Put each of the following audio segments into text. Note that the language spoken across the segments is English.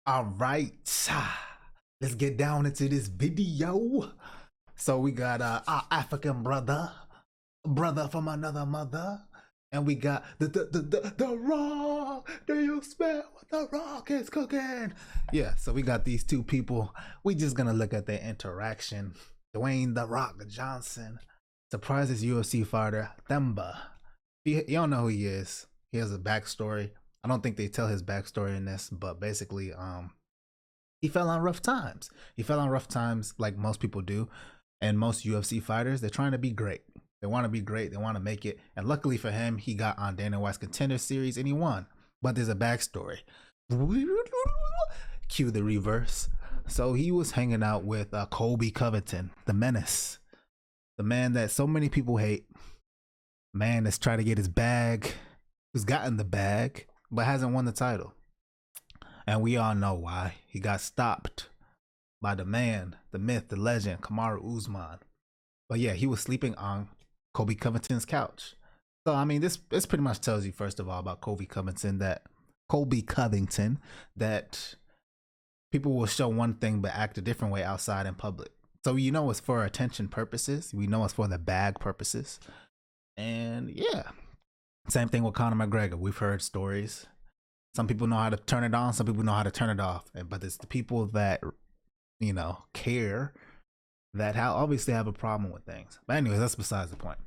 All right, let's get down into this video. So we got our African brother from another mother, and we got the Rock. Do you smell what the Rock is cooking? Yeah, so we got these two people. We just gonna look at their interaction. Dwayne the Rock Johnson surprises UFC fighter Themba. You don't know who he is. He has a backstory. I don't think they tell his backstory in this, but basically, he fell on rough times. He fell on rough times like most people do, and most UFC fighters. They're trying to be great. They want to be great. They want to make it. And luckily for him, he got on Dana White's Contender Series and he won. But there's a backstory. Cue the reverse. So he was hanging out with Colby Covington, the menace, the man that so many people hate. Man that's trying to get his bag, who's gotten the bag, but hasn't won the title. And we all know why. He got stopped by the man, the myth, the legend, Kamaru Usman. But yeah, he was sleeping on Colby Covington's couch. So I mean, this pretty much tells you, first of all, about Colby Covington that people will show one thing but act a different way outside in public. So you know it's for attention purposes. We know it's for the bag purposes. And yeah, same thing with Conor McGregor. We've heard stories. Some people know how to turn it on. Some people know how to turn it off. But it's the people that, you know, care that obviously have a problem with things. But anyways, that's besides the point.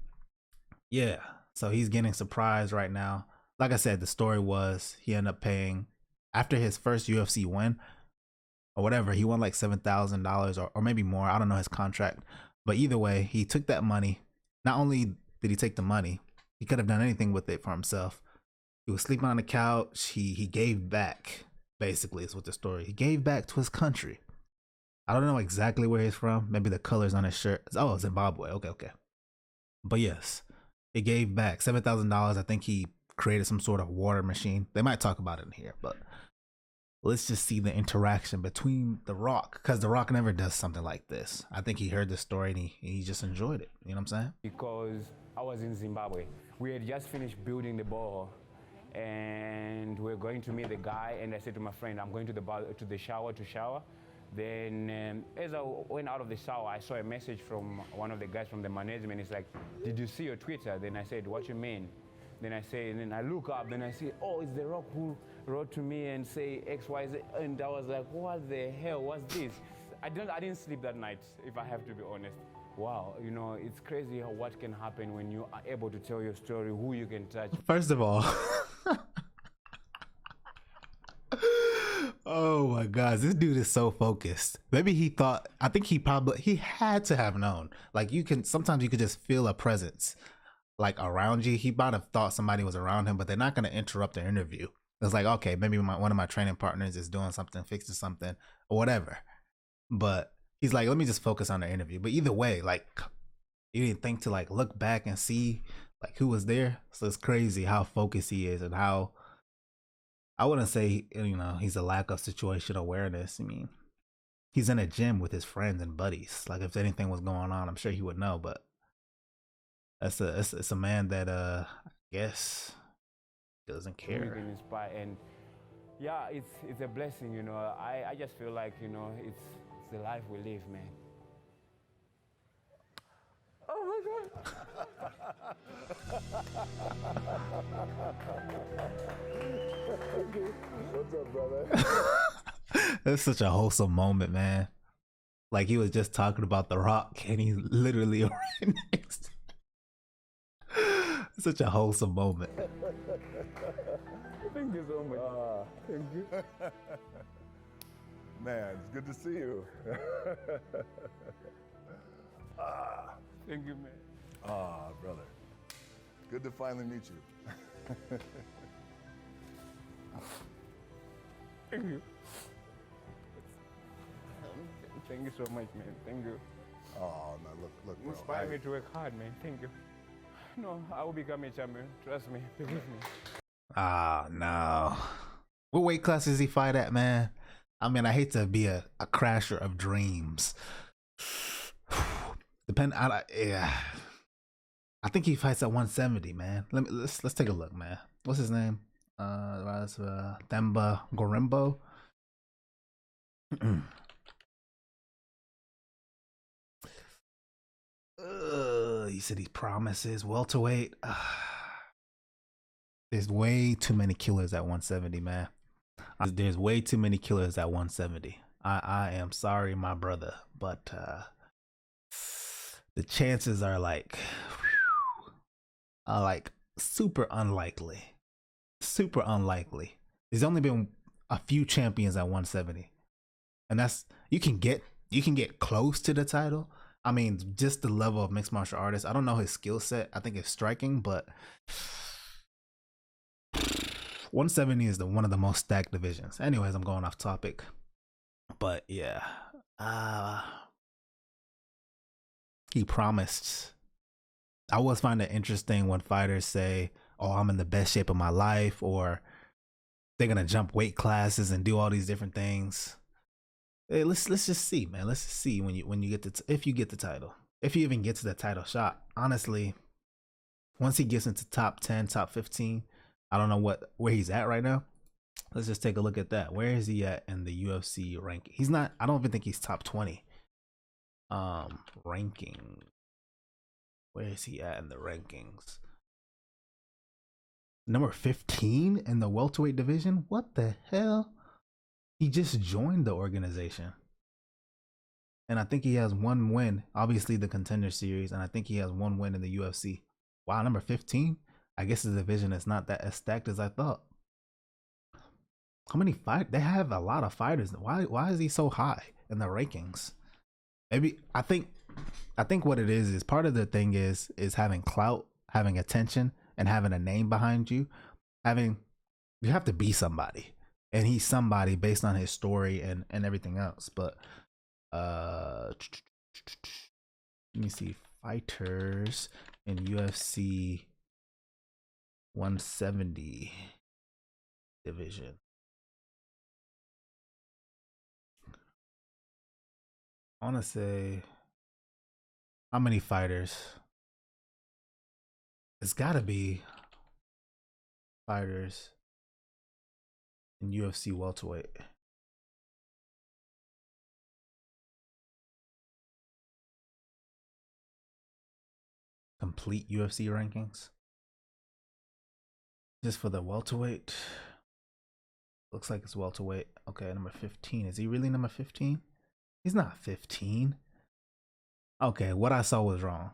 Yeah, so he's getting surprised right now. Like I said, the story was he ended up paying, after his first UFC win or whatever, he won like $7,000 or maybe more. I don't know his contract. But either way, he took that money. Not only did he take the money, he could have done anything with it for himself. He was sleeping on the couch. He gave back, basically, is what the story. He gave back to his country. I don't know exactly where he's from. Maybe the colors on his shirt. Oh, Zimbabwe. Okay. But yes, he gave back $7,000. I think he created some sort of water machine. They might talk about it in here, but let's just see the interaction between The Rock, because The Rock never does something like this. I think he heard the story and he just enjoyed it. You know what I'm saying? Because I was in Zimbabwe. We had just finished building the borehole, and we are going to meet the guy. And I said to my friend, I'm going to the shower to shower. Then as I went out of the shower, I saw a message from one of the guys from the management. It's like, did you see your Twitter? Then I said, what you mean? Then I say, and then I look up, then I see, oh, it's The Rock who wrote to me and say X, Y, Z. And I was like, what the hell, what's this? I didn't sleep that night, if I have to be honest. Wow, you know, it's crazy what can happen when you are able to tell your story, who you can touch. First of all, oh my gosh, this dude is so focused. Maybe he thought, I think he had to have known. Like sometimes you could just feel a presence like around you. He might have thought somebody was around him, but they're not going to interrupt the interview. It's like, okay, maybe one of my training partners is doing something, fixing something or whatever. But he's like, let me just focus on the interview. But either way, like, you didn't think to like look back and see like who was there. So it's crazy how focused he is and how, I wouldn't say, you know, he's a lack of situational awareness. I mean, he's in a gym with his friends and buddies. Like if anything was going on, I'm sure he would know. But it's a man that I guess doesn't care. And yeah, it's a blessing, you know. I just feel like, you know, it's the life we live, man. Oh my God. What's up, brother? That's such a wholesome moment, man. Like he was just talking about The Rock and he's literally right next to him. Such a wholesome moment. Thank you so much. Thank you. Man, it's good to see you. Thank you, man. Brother. Good to finally meet you. Thank you. Thank you so much, man. Thank you. Oh, no, look, bro. Inspire me to work hard, man. Thank you. No, I will become a champion. Trust me. Believe me. No. What weight class does he fight at, man? I mean, I hate to be a crasher of dreams. Yeah. I think he fights at 170, man. Let's take a look, man. What's his name? Themba Gorimbo. You said he promises welterweight. There's way too many killers at 170, man. There's way too many killers at 170. I am sorry, my brother, but the chances are like super unlikely. Super unlikely. There's only been a few champions at 170. And that's you can get close to the title. I mean, just the level of mixed martial artist. I don't know his skill set. I think it's striking, but 170 is one of the most stacked divisions. Anyways, I'm going off topic. But yeah. He promised. I always find it interesting when fighters say, "Oh, I'm in the best shape of my life," or they're gonna jump weight classes and do all these different things. Hey, let's just see, man. Let's just see when you get if you get the title, if you even get to the title shot. Honestly, once he gets into top 10, top 15, I don't know where he's at right now. Let's just take a look at that. Where is he at in the UFC ranking? He's not. I don't even think he's top 20. Ranking. Where is he at in the rankings? Number 15 in the welterweight division. What the hell? He just joined the organization. And I think he has one win, obviously the Contender Series, and I think he has one win in the UFC. Wow, number 15? I guess the division is not that as stacked as I thought. How many fight? They have a lot of fighters. Why is he so high in the rankings? Maybe I think what it is part of the thing is having clout, having attention, and having a name behind you. You have to be somebody. And he's somebody based on his story and everything else. But let me see, fighters in UFC 170 division. I want to say, how many fighters? It's got to be fighters in UFC welterweight. Complete UFC rankings. Just for the welterweight. Looks like it's welterweight. Okay, number 15. Is he really number 15? He's not 15. Okay, what I saw was wrong.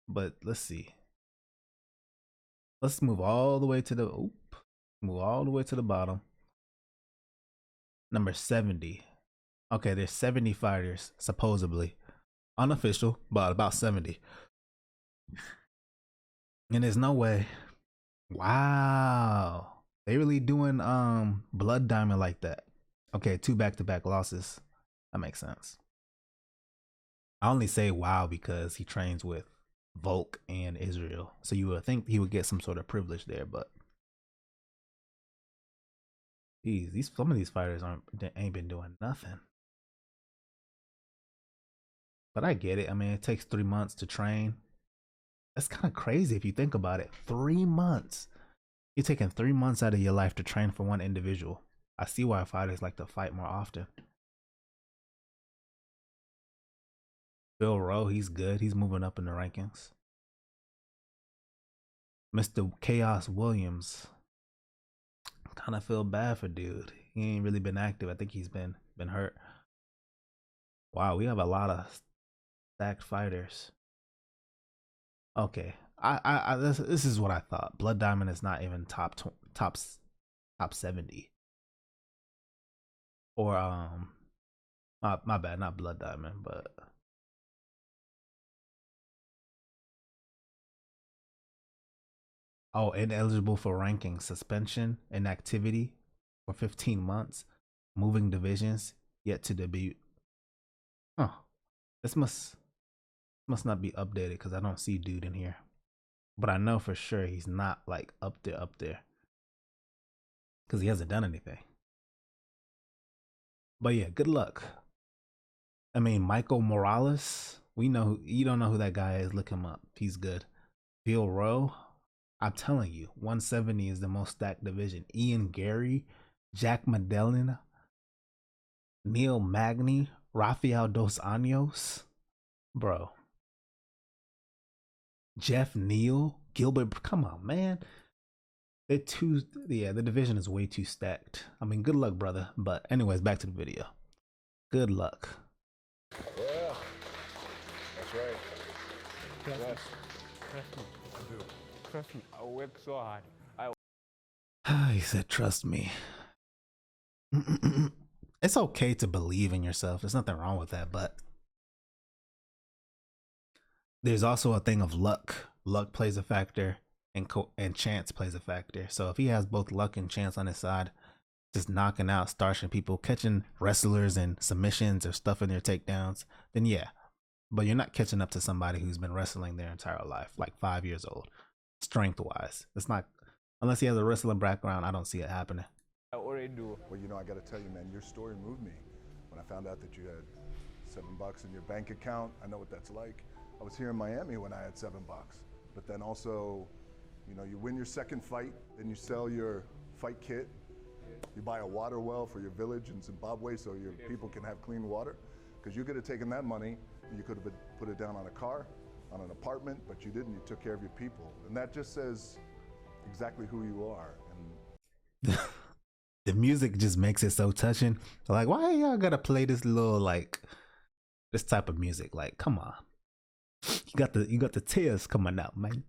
But let's see. Let's move all the way to the bottom. Number 70. Okay, there's 70 fighters, supposedly. Unofficial, but about 70. And there's no way. Wow. They really doing Blood Diamond like that. Okay, 2 back-to-back losses. That makes sense. I only say wow because he trains with Volk and Israel. So you would think he would get some sort of privilege there, but some of these fighters ain't been doing nothing. But I get it. I mean, it takes 3 months to train. That's kind of crazy if you think about it. 3 months. You're taking 3 months out of your life to train for one individual. I see why fighters like to fight more often. Bill Rowe, he's good. He's moving up in the rankings. Mr. Chaos Williams. Kind of feel bad for dude. He ain't really been active. I think he's been hurt. Wow, we have a lot of stacked fighters. Okay, this is what I thought. Blood Diamond is not even top 70. Or my bad, not Blood Diamond, but ineligible for ranking, suspension, inactivity for 15 months, moving divisions, yet to debut. Huh. This must not be updated because I don't see dude in here. But I know for sure he's not like up there. Because he hasn't done anything. But yeah, good luck. I mean, Michael Morales, you don't know who that guy is. Look him up. He's good. Bill Rowe, I'm telling you, 170 is the most stacked division. Ian Gary, Jack Maddalena, Neil Magny, Rafael Dos Anjos, bro. Jeff Neal, Gilbert. Come on, man. They're too. Yeah, the division is way too stacked. I mean, good luck, brother. But anyways, back to the video. Good luck. Yeah, that's right. Yes. Trust me. I do. Trust me. I work so hard. He said, "Trust me." It's okay to believe in yourself. There's nothing wrong with that, but there's also a thing of luck. Luck plays a factor, and chance plays a factor. So if he has both luck and chance on his side, just knocking out, starching people, catching wrestlers in submissions or stuffing their takedowns, then yeah. But you're not catching up to somebody who's been wrestling their entire life, like 5 years old, strength wise. It's not, unless he has a wrestling background, I don't see it happening. I already do. Well, you know, I got to tell you, man, your story moved me. When I found out that you had $7 in your bank account, I know what that's like. I was here in Miami when I had $7, but then also, you know, you win your second fight, then you sell your fight kit. You buy a water well for your village in Zimbabwe so your people can have clean water. Because you could have taken that money, you could have put it down on a car, on an apartment, but you didn't. You took care of your people. And that just says exactly who you are. And the music just makes it so touching. Like, why y'all gotta play this little, like, this type of music? Like, come on. You got the tears coming out, man.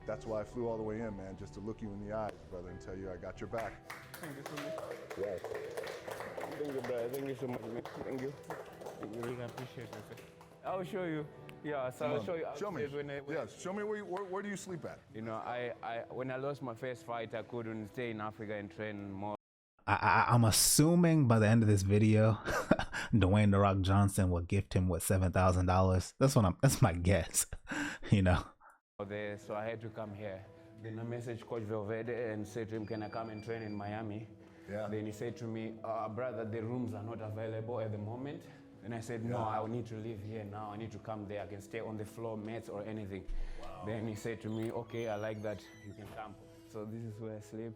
that's why I flew all the way in, man, just to look you in the eyes, brother, and tell you I got your back. Thank you so much. Yes. Thank you, brother. Thank you so much, man. Thank you. I really appreciate it. I'll show you. Yeah, so I'll show you. Show me. When Yes, show me where do you sleep at? You know, when I lost my first fight, I couldn't stay in Africa and train more. I'm assuming by the end of this video, Dwayne The Rock Johnson will gift him what, $7,000. That's my guess. You know. There, so I had to come here. Then I messaged Coach Velvede and said to him, "Can I come and train in Miami?" Yeah. Then he said to me, "Brother, the rooms are not available at the moment." And I said, "No, I will need to live here now. I need to come there. I can stay on the floor, mats or anything." Wow. Then he said to me, "Okay, I like that. You can come." So this is where I sleep.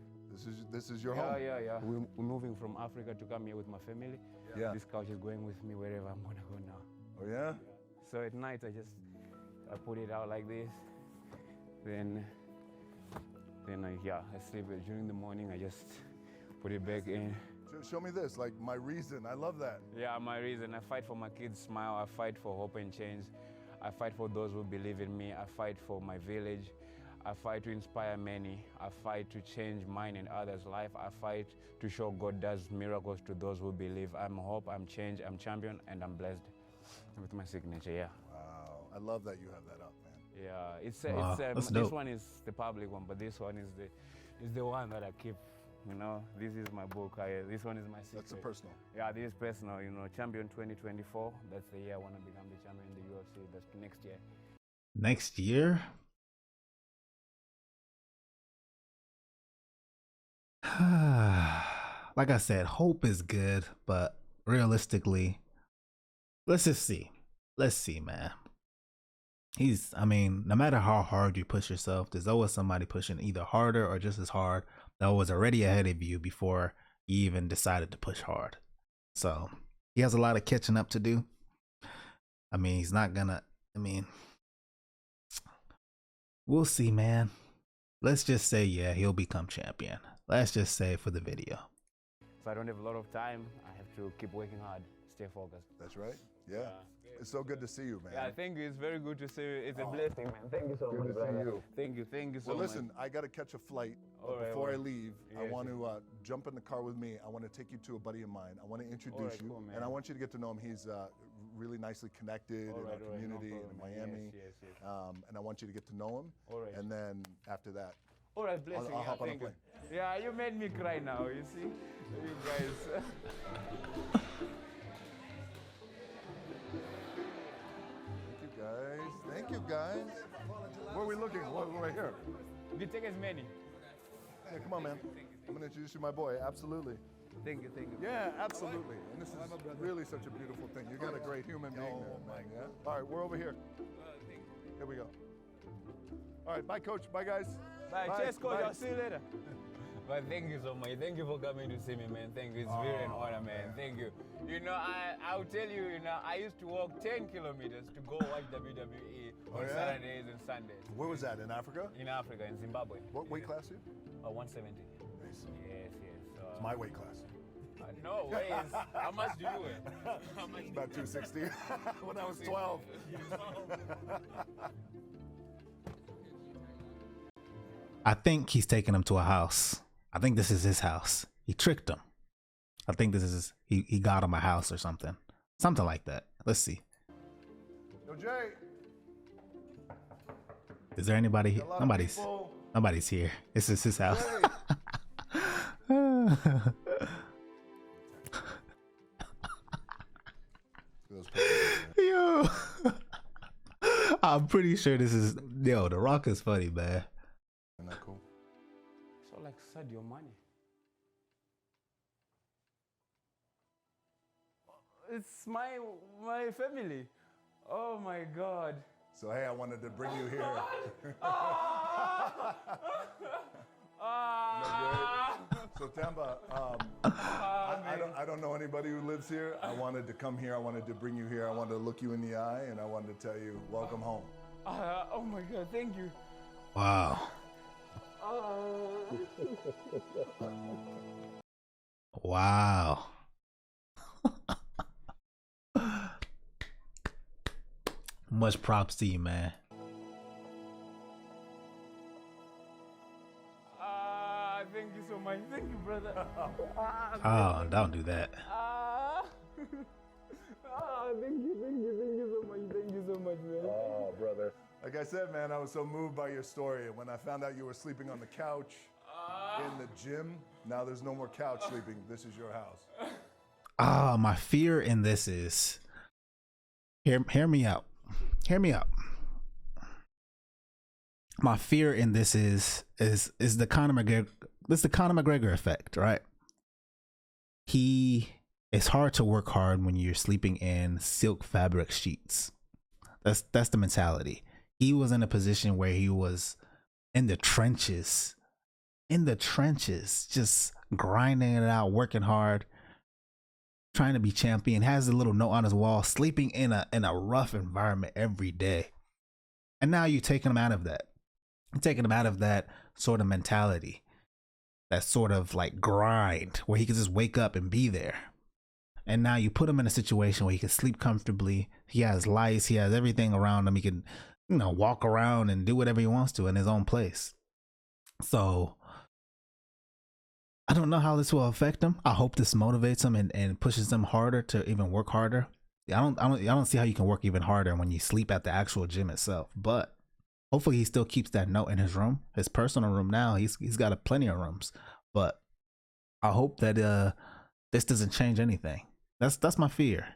This is your home. Yeah. We're moving from Africa to come here with my family. Yeah. This couch is going with me wherever I'm gonna go now. Oh yeah. So at night I put it out like this. Then I sleep. During the morning I just put it back in. Show me this, like my reason. I love that. Yeah, my reason. I fight for my kids' smile. I fight for hope and change. I fight for those who believe in me. I fight for my village. I fight to inspire many. I fight to change mine and others' life. I fight to show God does miracles to those who believe. I'm hope, I'm change, I'm champion, and I'm blessed with my signature, yeah. Wow, I love that you have that up, man. Yeah, this one is the public one, but this one is the one that I keep. You know, this is my book. This one is my secret. That's a personal. Yeah, this is personal. You know, champion 2024. That's the year I want to become the champion in the UFC. That's next year. Next year? Like I said, hope is good, but realistically, let's just see. Let's see, man. No matter how hard you push yourself, there's always somebody pushing either harder or just as hard that was already ahead of you before you even decided to push hard. So he has a lot of catching up to do. He's not gonna, we'll see, man. Let's just say, yeah, he'll become champion. Let's just say for the video. So I don't have a lot of time. I have to keep working hard, stay focused. That's right. Yeah. It's so good to see you, man. Yeah, thank you. It's very good to see you. It's a blessing, man. Thank you so much, brother. Thank you so much. Well, listen, I got to catch a flight. But before I leave, I want to jump in the car with me. I want to take you to a buddy of mine. I want to introduce you. Cool, and I want you to get to know him. He's really nicely connected in our community in Miami. Yes. And I want you to get to know him. And then after that, all right, blessing. I'll hop on a plane. Yeah, you made me cry now, you see? You guys. Thank you, guys. Where are we looking? Right here. You take as many. Yeah, come on, man. I'm going to introduce you to my boy. Absolutely. Thank you. Yeah, absolutely. And this is really such a beautiful thing. You got a great human being there, man. Yeah? All right, we're over here. Here we go. All right, bye, Coach. Bye, guys. Bye. Cheers, Coach. I'll see you later. But thank you so much. Thank you for coming to see me, man. Thank you. It's really an honor, man. Thank you. You know, I'll tell you, you know, I used to walk 10 kilometers to go watch WWE on Saturdays and Sundays. Where was that, in Africa? In Africa, in Zimbabwe. What weight class are you? 170. Nice. Yes. It's my weight class. No ways. How much do you weigh? How much? About 260 when I was 12. I think he's taking him to a house. I think this is his house. He tricked him. I think this is he got him a house or something. Something like that. Let's see. Yo, Jay. Is there anybody here? Nobody's here. This is his house. Yo. I'm pretty sure this is The Rock is funny, man. Isn't that cool? So like Sadio Mane. It's my family. Oh my God. So hey, I wanted to bring you here. So Themba, I don't know anybody who lives here. I wanted to come here. I wanted to bring you here. I wanted to look you in the eye, and I wanted to tell you, welcome home. Oh my God, thank you. Wow. Wow. Much props to you, man. Thank you so much. Thank you, brother. Oh, don't do that. Thank you so much. Thank you so much, man. Oh, brother. Like I said, man, I was so moved by your story. And when I found out you were sleeping on the couch in the gym, now there's no more couch sleeping. This is your house. My fear in this is, hear me out. Hear me out. My fear in this is the Conor McGregor. This is the Conor McGregor effect, right? It's hard to work hard when you're sleeping in silk fabric sheets. That's the mentality. He was in a position where he was in the trenches, just grinding it out, working hard, trying to be champion. Has a little note on his wall, sleeping in a rough environment every day. And now you're taking him out of that. You're taking him out of that sort of mentality, that sort of like grind where he can just wake up and be there. And now you put him in a situation where he can sleep comfortably. He has lights, he has everything around him. He can, walk around and do whatever he wants to in his own place. So I don't know how this will affect him. I hope this motivates him and pushes him harder to even work harder. I don't see how you can work even harder when you sleep at the actual gym itself. But hopefully he still keeps that note in his room, his personal room. Now he's got plenty of rooms. But I hope that this doesn't change anything. That's my fear.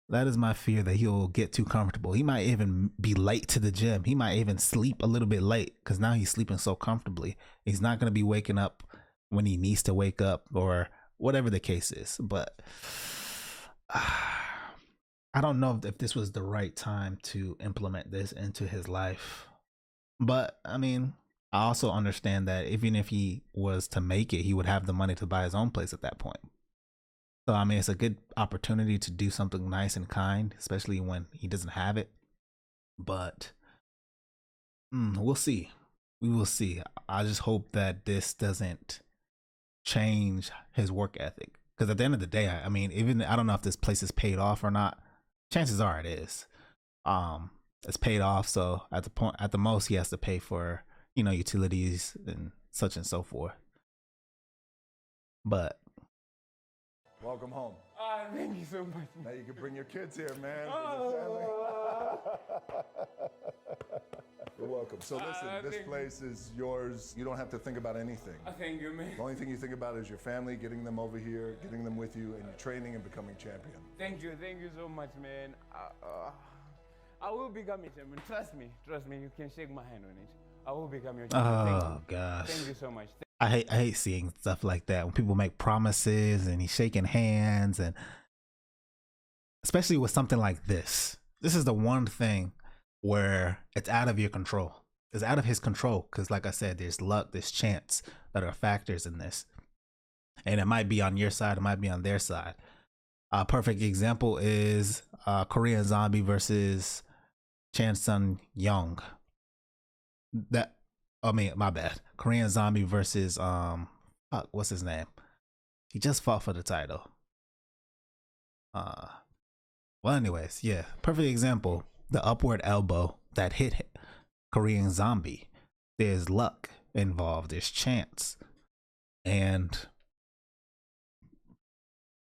That is my fear, that he'll get too comfortable. He might even be late to the gym. He might even sleep a little bit late because now he's sleeping so comfortably. He's not going to be waking up when he needs to wake up or whatever the case is. But I don't know if this was the right time to implement this into his life. But I mean, I also understand that even if he was to make it, he would have the money to buy his own place at that point. So I mean, it's a good opportunity to do something nice and kind, especially when he doesn't have it. But we'll see. We will see. I just hope that this doesn't change his work ethic. Because at the end of the day, I mean, even I don't know if this place is paid off or not. Chances are it is. It's paid off. So at the most, he has to pay for utilities and such and so forth. But welcome home. Thank you so much. Now you can bring your kids here, man. You're welcome. So listen, this place is yours. You don't have to think about anything. Thank you, man. The only thing you think about is your family, getting them over here, getting them with you, and your training and becoming champion. Thank you so much, man. I will become a champion. Trust me. You can shake my hand on it. I will become your champion. Oh gosh. Thank you so much. I hate seeing stuff like that when people make promises and he's shaking hands, and especially with something like this. This is the one thing where it's out of your control. is out of his control. Because, like I said, there's luck, there's chance that are factors in this, and it might be on your side, it might be on their side. A perfect example is Korean Zombie versus Chan Sung Young. That, I mean, my bad. Korean Zombie versus what's his name? He just fought for the title. Well, anyways, yeah, perfect example. The upward elbow that hit Korean Zombie. There's luck involved. There's chance, and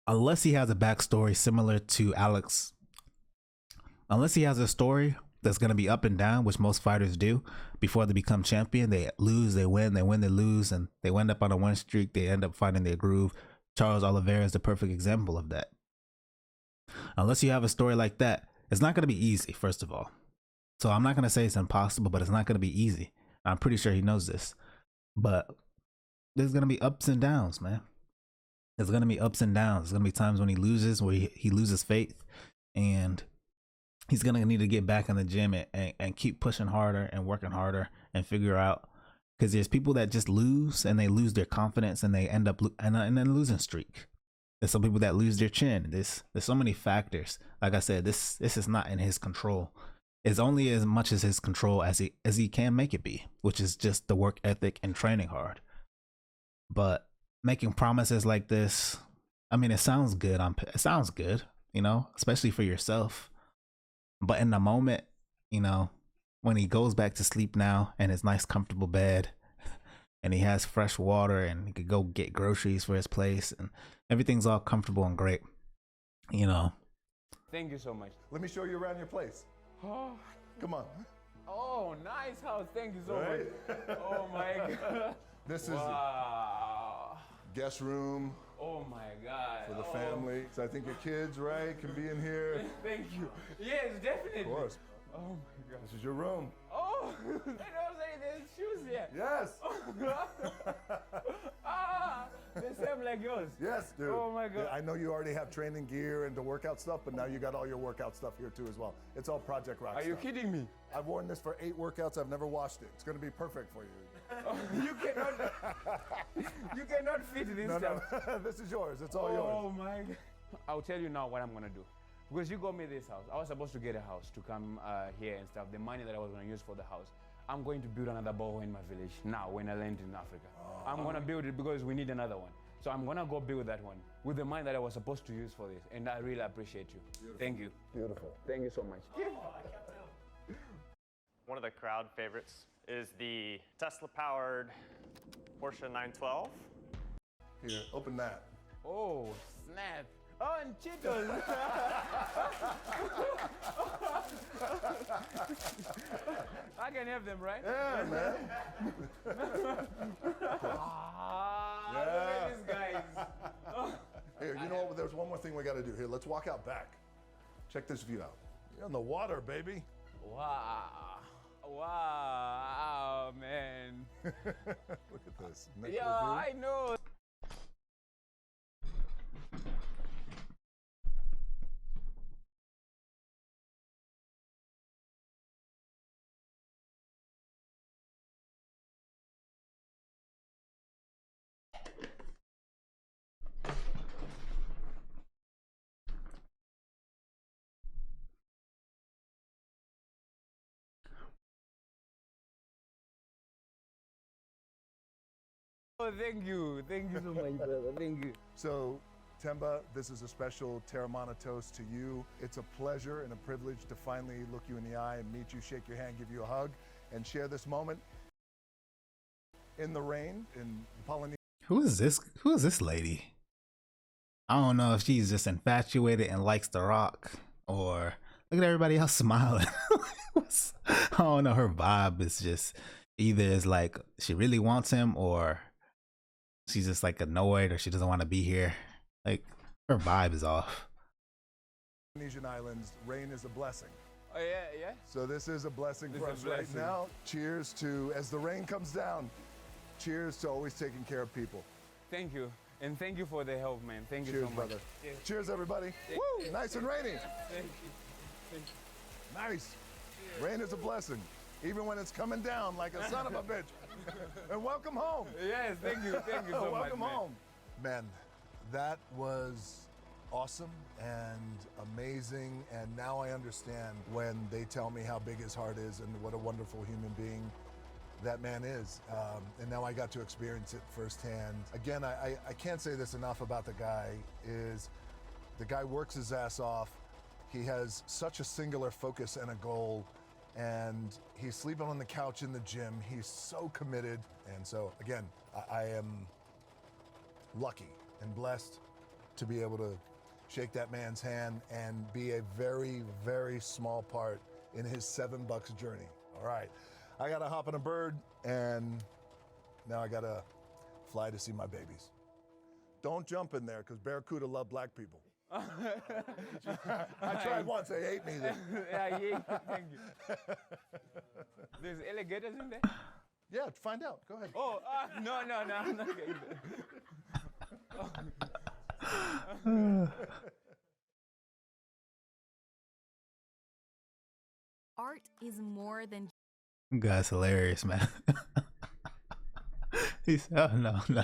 unless he has a backstory similar to Alex, unless he has a story that's going to be up and down, which most fighters do before they become champion. They lose, they win, they win, they lose, and they end up on a win streak. They end up finding their groove. Charles Oliveira is the perfect example of that. Unless you have a story like that, it's not going to be easy, first of all. So I'm not going to say it's impossible, but it's not going to be easy. I'm pretty sure he knows this. But there's going to be ups and downs, man. There's going to be ups and downs. There's going to be times when he loses, where he loses faith, and he's going to need to get back in the gym and keep pushing harder and working harder and figure out, because there's people that just lose and they lose their confidence and they end up in a losing streak. There's some people that lose their chin. There's so many factors. Like I said, this is not in his control. It's only as much as his control as he can make it be, which is just the work ethic and training hard. But making promises like this, I mean, it sounds good. It sounds good, you know, especially for yourself. But in the moment, you know, when he goes back to sleep now in his nice, comfortable bed, and he has fresh water and he could go get groceries for his place and everything's all comfortable and great, you know. Thank you so much. Let me show you around your place. Oh, Come on. oh, nice house. Thank you so Right? much. Oh my God. This is Wow. guest room Oh my God. for the Oh, family. So I think your kids, right, can be in here. Thank you. Yes, definitely. Of course. Oh my God. This is your room. Oh, and also there's shoes here. Yes. Ah, the same like yours. Yes, dude. Oh my God. Yeah, I know you already have training gear and the workout stuff, but now you got all your workout stuff here too as well. It's all Project Rock Are you stuff. kidding me? I've worn this for 8 workouts. I've never washed it. It's going to be perfect for you. Oh, you cannot fit this No, stuff. no, this is yours. It's all yours. Oh my God. I'll tell you now what I'm gonna do. Because you got me this house. I was supposed to get a house to come here and stuff. The money that I was gonna use for the house, I'm going to build another borehole in my village now when I land in Africa. I'm gonna build it because we need another one. So I'm gonna go build that one with the money that I was supposed to use for this. And I really appreciate you. Beautiful. Thank you. Beautiful. Thank you so much. One of the crowd favorites is the Tesla-powered Porsche 912. Here, open that. Oh, snap. Oh, and Cheetos. I can have them, right? Yeah, man. Ah, look Yeah. at these guys. Oh. Here, you know what? There's one more thing we got to do. Here, let's walk out back. Check this view out. You're in the water, baby. Wow. Wow, man. Look at this. Isn't that Yeah, cool view? I know. Oh, thank you. Thank you so much, brother. Thank you. So, Themba, this is a special Terramana toast to you. It's a pleasure and a privilege to finally look you in the eye and meet you, shake your hand, give you a hug, and share this moment in the rain in Polynesia. Who is this? Who is this lady? I don't know if she's just infatuated and likes The Rock, or look at everybody else smiling. I don't know. Her vibe is just either is like she really wants him, or she's just like annoyed, or she doesn't want to be here. Like her vibe is off. Indonesian islands, rain is a blessing. Oh, yeah, yeah. So this is a blessing This for is us a right blessing. now. Cheers to, as the rain comes down, cheers to always taking care of people. Thank you. And thank you for the help, man. Thank you Cheers, so much. brother. Yes. Cheers, everybody. Woo! Nice and rainy. Thank you. Nice. Rain is a blessing. even when it's coming down like a son of a bitch. And welcome home. Yes, thank you so much. Welcome man. home. Man, that was awesome and amazing, and now I understand when they tell me how big his heart is and what a wonderful human being that man is. And now I got to experience it firsthand. Again, I can't say this enough about the guy, is the guy works his ass off. He has such a singular focus and a goal, and he's sleeping on the couch in the gym. He's so committed. And so again, I am lucky and blessed to be able to shake that man's hand and be a very, very small part in his $7 journey. All right, I gotta hop on a bird, and now I gotta fly to see my babies. Don't jump in there, because Barracuda love black people. I tried once, they ate me there. Yeah, thank you. There's alligators in there? Yeah, find out, go ahead. Oh, no, I'm not getting Art is more than You guys hilarious, man. He said, oh, no.